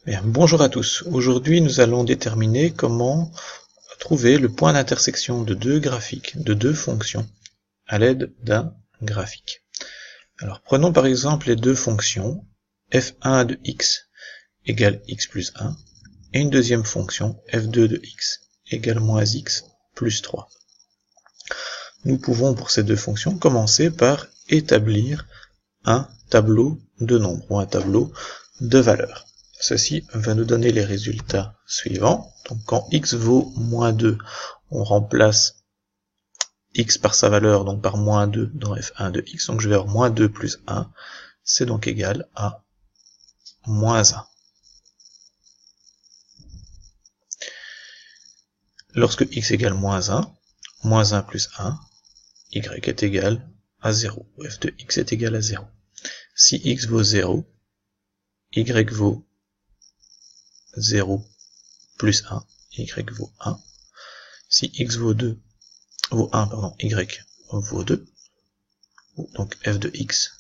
Bien, bonjour à tous. Aujourd'hui, nous allons déterminer comment trouver le point d'intersection de deux graphiques, de deux fonctions, à l'aide d'un graphique. Alors, prenons par exemple les deux fonctions f1 de x égale x plus 1 et une deuxième fonction f2 de x égale moins x plus 3. Nous pouvons, pour ces deux fonctions, commencer par établir un tableau de nombres ou un tableau de valeurs. Ceci va nous donner les résultats suivants. Donc quand x vaut moins 2, on remplace x par sa valeur, donc par moins 2 dans f1 de x. Donc je vais avoir moins 2 plus 1, c'est donc égal à moins 1. Lorsque x égale moins 1 plus 1, y est égal à 0, f de x est égal à 0. Si x vaut 0, y vaut 0 plus 1, y vaut 1. Si x vaut 1, y vaut 2. Donc f de x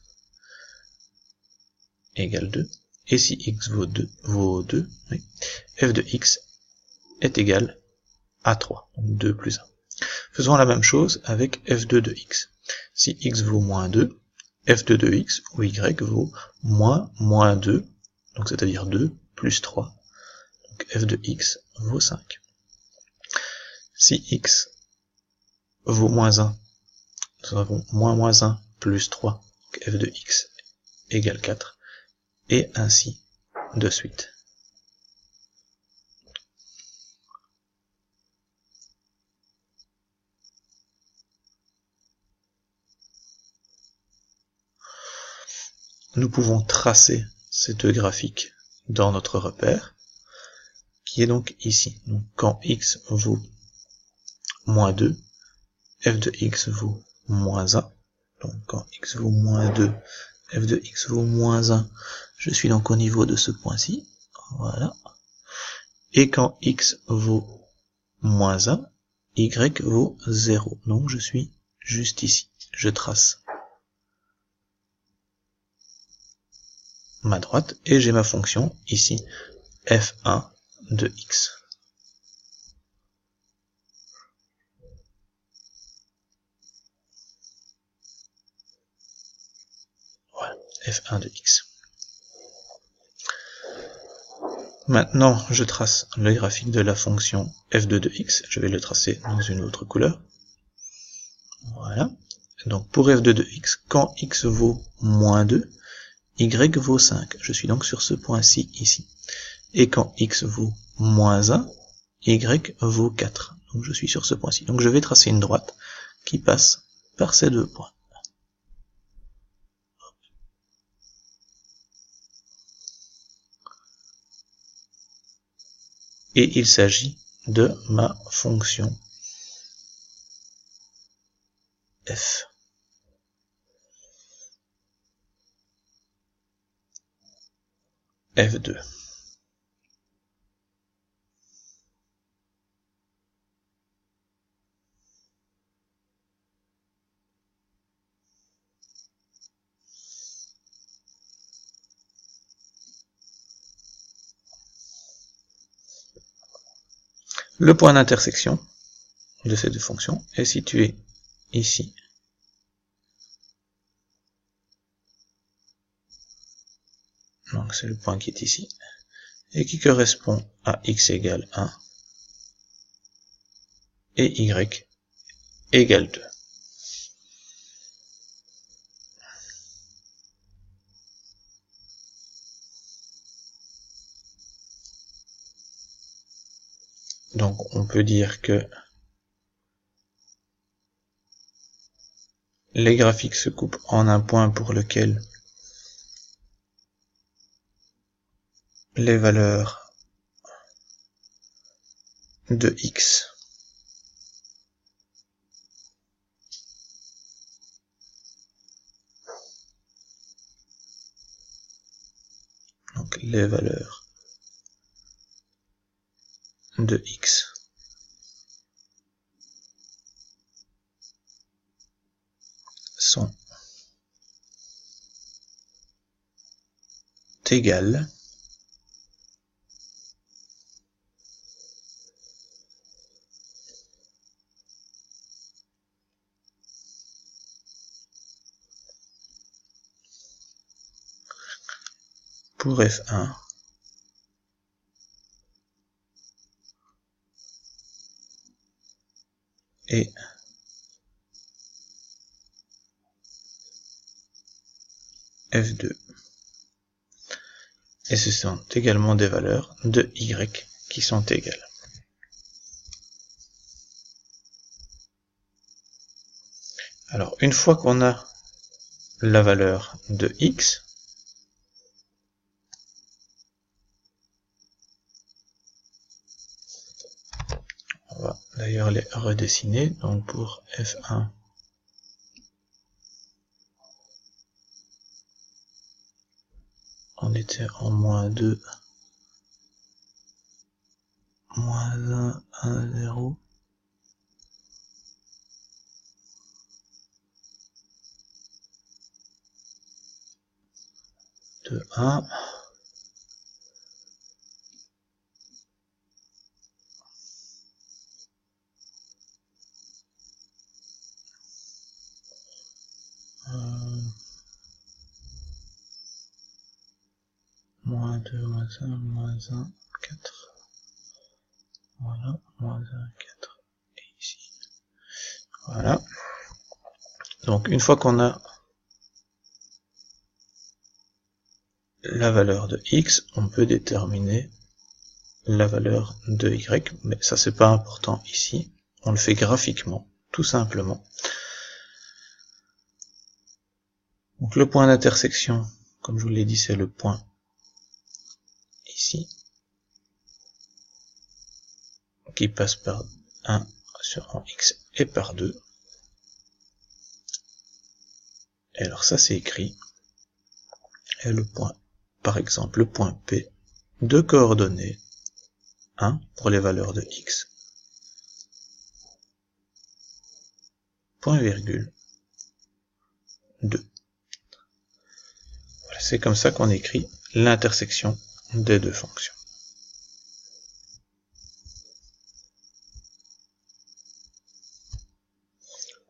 égale 2. Et si x vaut 2, oui, f de x est égal à 3. Donc 2 plus 1. Faisons la même chose avec f2 de x. Si x vaut moins 2, f2 de x ou y vaut moins 2, donc c'est-à-dire 2 plus 3. Donc f de x vaut 5. Si x vaut moins 1, nous avons moins 1 plus 3, donc f de x égale 4, et ainsi de suite. Nous pouvons tracer ces deux graphiques dans notre repère, qui est donc ici. Donc quand x vaut moins 2, f de x vaut moins 1. Donc quand x vaut moins 2, f de x vaut moins 1, je suis donc au niveau de ce point-ci. Voilà. Et quand x vaut moins 1, y vaut 0. Donc je suis juste ici. Je trace ma droite et j'ai ma fonction ici, f1 de x. Voilà, f1 de x. Maintenant, je trace le graphique de la fonction f2 de x. Je vais le tracer dans une autre couleur. Voilà. Donc pour f2 de x, quand x vaut moins 2, y vaut 5. Je suis donc sur ce point-ci, ici. Et quand x vaut moins 1, y vaut 4. Donc je suis sur ce point-ci. Donc je vais tracer une droite qui passe par ces deux points. Et il s'agit de ma fonction f. f2. Le point d'intersection de ces deux fonctions est situé ici. Donc c'est le point qui est ici, et qui correspond à x égale 1 et y égale 2. Donc on peut dire que les graphiques se coupent en un point pour lequel les valeurs de x donc les valeurs de x sont égales pour f1 et f2. Et ce sont également des valeurs de y qui sont égales. Alors, une fois qu'on a la valeur de x, on va d'ailleurs les redessiner. Donc pour f1, on était en -2, -1, 1, 0. De 1. -2, -1, -4. Voilà, -1, 4. Et ici. Voilà. Donc une fois qu'on a la valeur de x, on peut déterminer la valeur de y, mais ça c'est pas important ici. On le fait graphiquement, tout simplement. Donc le point d'intersection, comme je vous l'ai dit, c'est le point ici, qui passe par 1 sur x et par 2. Et alors ça c'est écrit. Et le point, par exemple, le point P, de coordonnées 1 pour les valeurs de x, point virgule 2. Voilà, c'est comme ça qu'on écrit l'intersection des deux fonctions.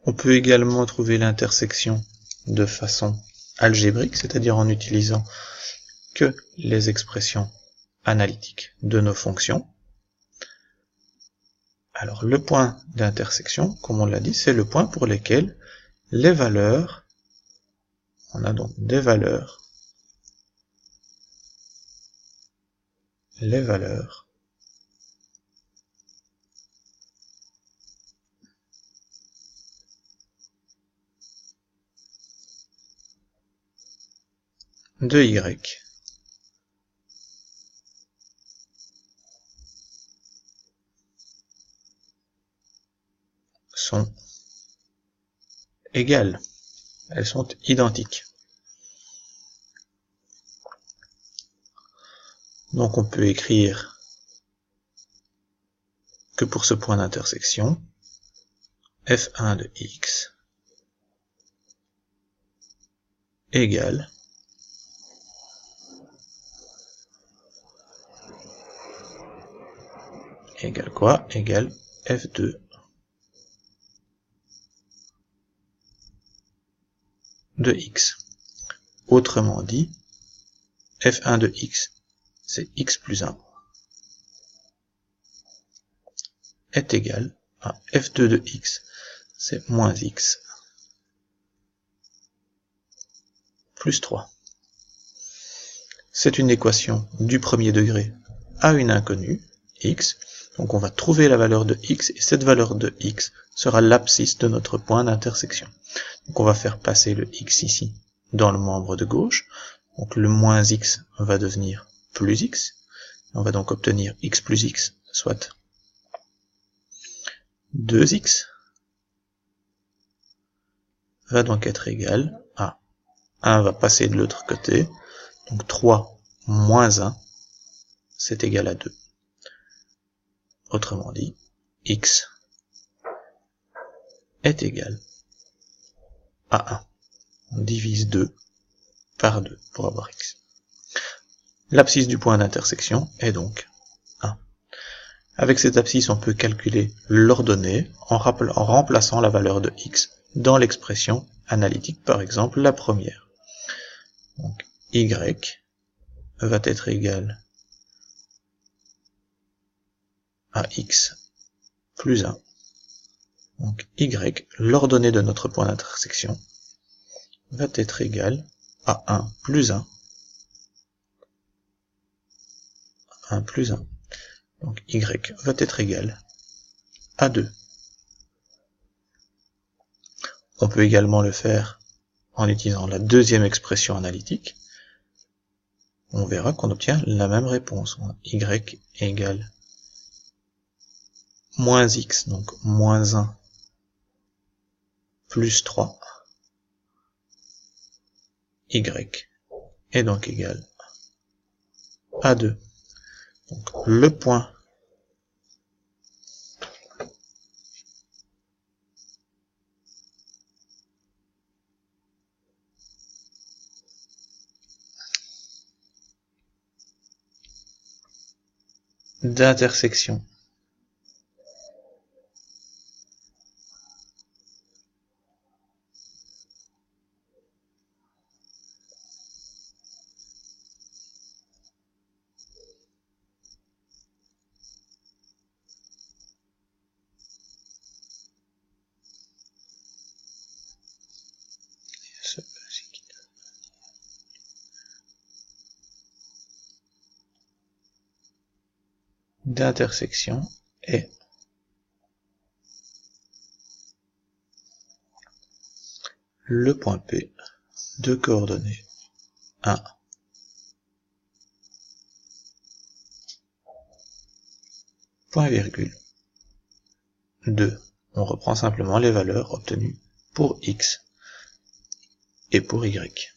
On peut également trouver l'intersection de façon algébrique, c'est-à-dire en utilisant que les expressions analytiques de nos fonctions. Alors le point d'intersection, comme on l'a dit, c'est le point pour lequel les valeurs, on a donc des valeurs, les valeurs de y sont égales, elles sont identiques. Donc on peut écrire que pour ce point d'intersection, f1 de x égale quoi? Égale f2 de x. Autrement dit, f1 de x, c'est x plus 1, est égal à f2 de x, c'est moins x plus 3. C'est une équation du premier degré à une inconnue, x. Donc on va trouver la valeur de x, et cette valeur de x sera l'abscisse de notre point d'intersection. Donc on va faire passer le x ici dans le membre de gauche. Donc le moins x va devenir plus x. On va donc obtenir x plus x, soit 2x, va donc être égal à 1 va passer de l'autre côté. Donc 3 moins 1, c'est égal à 2. Autrement dit, x est égal à 1. On divise 2 par 2 pour avoir x. L'abscisse du point d'intersection est donc 1. Avec cette abscisse, on peut calculer l'ordonnée en remplaçant la valeur de x dans l'expression analytique, par exemple la première. Donc y va être égal à x plus 1. Donc y, l'ordonnée de notre point d'intersection, va être égal à 1 plus 1. 1 plus 1. Donc y va être égal à 2. On peut également le faire en utilisant la deuxième expression analytique. On verra qu'on obtient la même réponse. Y égale moins x, donc moins 1 plus 3. Y est donc égal à 2. Donc le point d'intersection est le point P de coordonnées 1, point virgule 2. On reprend simplement les valeurs obtenues pour x et pour y.